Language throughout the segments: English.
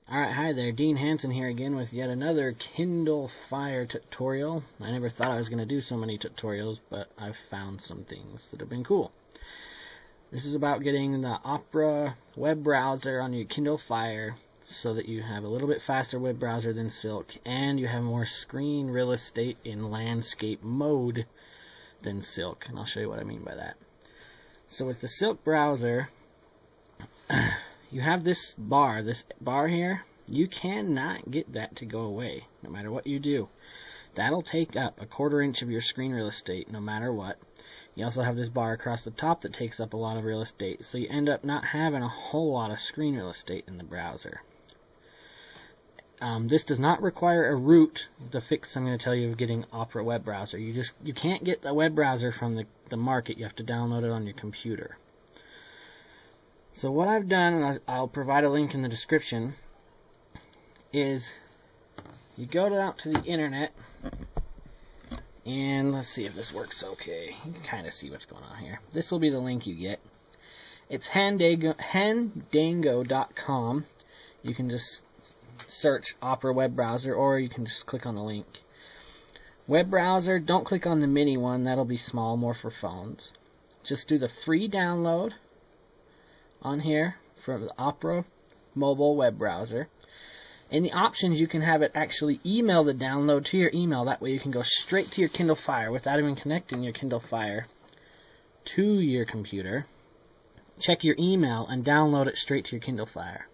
Alright, hi there, Dean Hansen here again with yet another Kindle Fire tutorial. I never thought I was going to do so many tutorials, but I've found some things that have been cool. This is about getting the Opera web browser on your Kindle Fire so that you have a little bit faster web browser than Silk, and you have more screen real estate in landscape mode than Silk, and I'll show you what I mean by that. So with the Silk browser, you have this bar here. You cannot get that to go away, no matter what you do. That'll take up a 1/4 inch of your screen real estate, no matter what. You also have this bar across the top that takes up a lot of real estate, so you end up not having a whole lot of screen real estate in the browser. This does not require a root. The fix I'm going to tell you of getting Opera web browser. You can't get the web browser from the market. You have to download it on your computer. So what I've done, and I'll provide a link in the description, is you go out to the internet, and let's see if this works okay. You can kind of see what's going on here. This will be the link you get. It's handango.com. You can just search Opera web browser, or you can just click on the link. Web browser, don't click on the mini one. That'll be small, more for phones. Just do the free download on here for the Opera mobile web browser. In the options, you can have it actually email the download to your email. That way you can go straight to your Kindle Fire without even connecting your Kindle Fire to your computer. Check your email and download it straight to your Kindle Fire.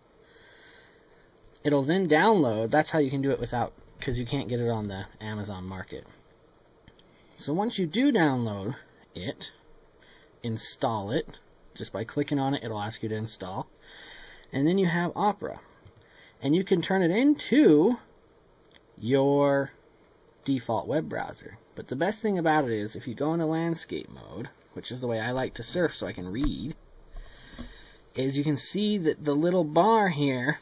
It'll then download. That's how you can do it without, because you can't get it on the Amazon market. So once you do download it, install it. Just by clicking on it, it'll ask you to install. And then you have Opera. And you can turn it into your default web browser. But the best thing about it is, if you go into landscape mode, which is the way I like to surf so I can read, is you can see that the little bar here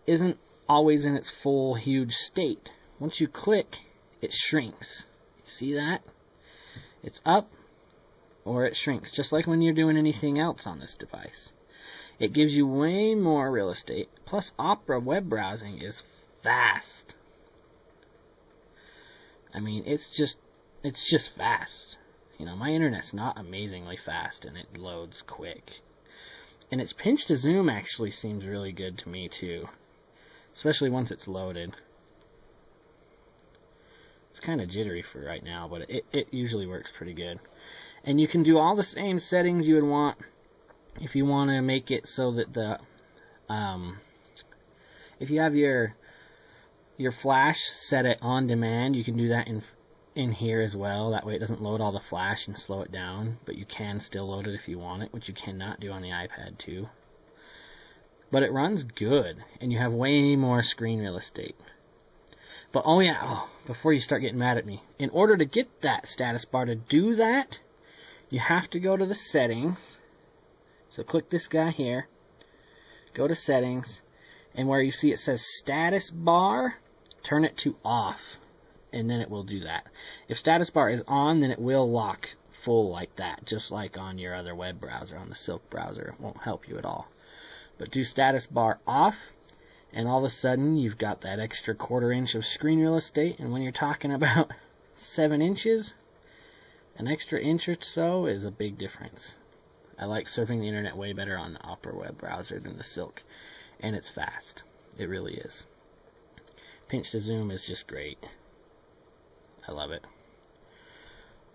isn't always in its full huge state. Once you click, it shrinks. You see that? It's up, or it shrinks, just like when you're doing anything else on this device. It gives you way more real estate. Plus, Opera web browsing is fast. I mean, it's just fast. You know, my internet's not amazingly fast, and it loads quick. And its pinch to zoom actually seems really good to me too, especially once it's loaded. It's kind of jittery for right now, but it usually works pretty good. And you can do all the same settings you would want if you want to make it so that the if you have your flash set it on demand, you can do that in here as well. That way it doesn't load all the flash and slow it down, but you can still load it if you want it, which you cannot do on the iPad too. But it runs good, and you have way more screen real estate. But before you start getting mad at me, in order to get that status bar to do that, you have to go to the settings. So click this guy here, go to settings, and where you see it says status bar, turn it to off, and then it will do that. If status bar is on, then it will lock full like that, just like on your other web browser, on the Silk browser. It won't help you at all. But do status bar off, and all of a sudden you've got that extra 1/4 inch of screen real estate. And when you're talking about 7 inches, an extra inch or so is a big difference. I like surfing the internet way better on the Opera web browser than the Silk, and it's fast. It really is. Pinch to zoom is just great. I love it.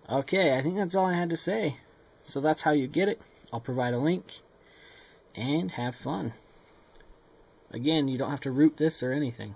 Okay, I think that's all I had to say. So that's how you get it. I'll provide a link, and have fun. Again, you don't have to root this or anything.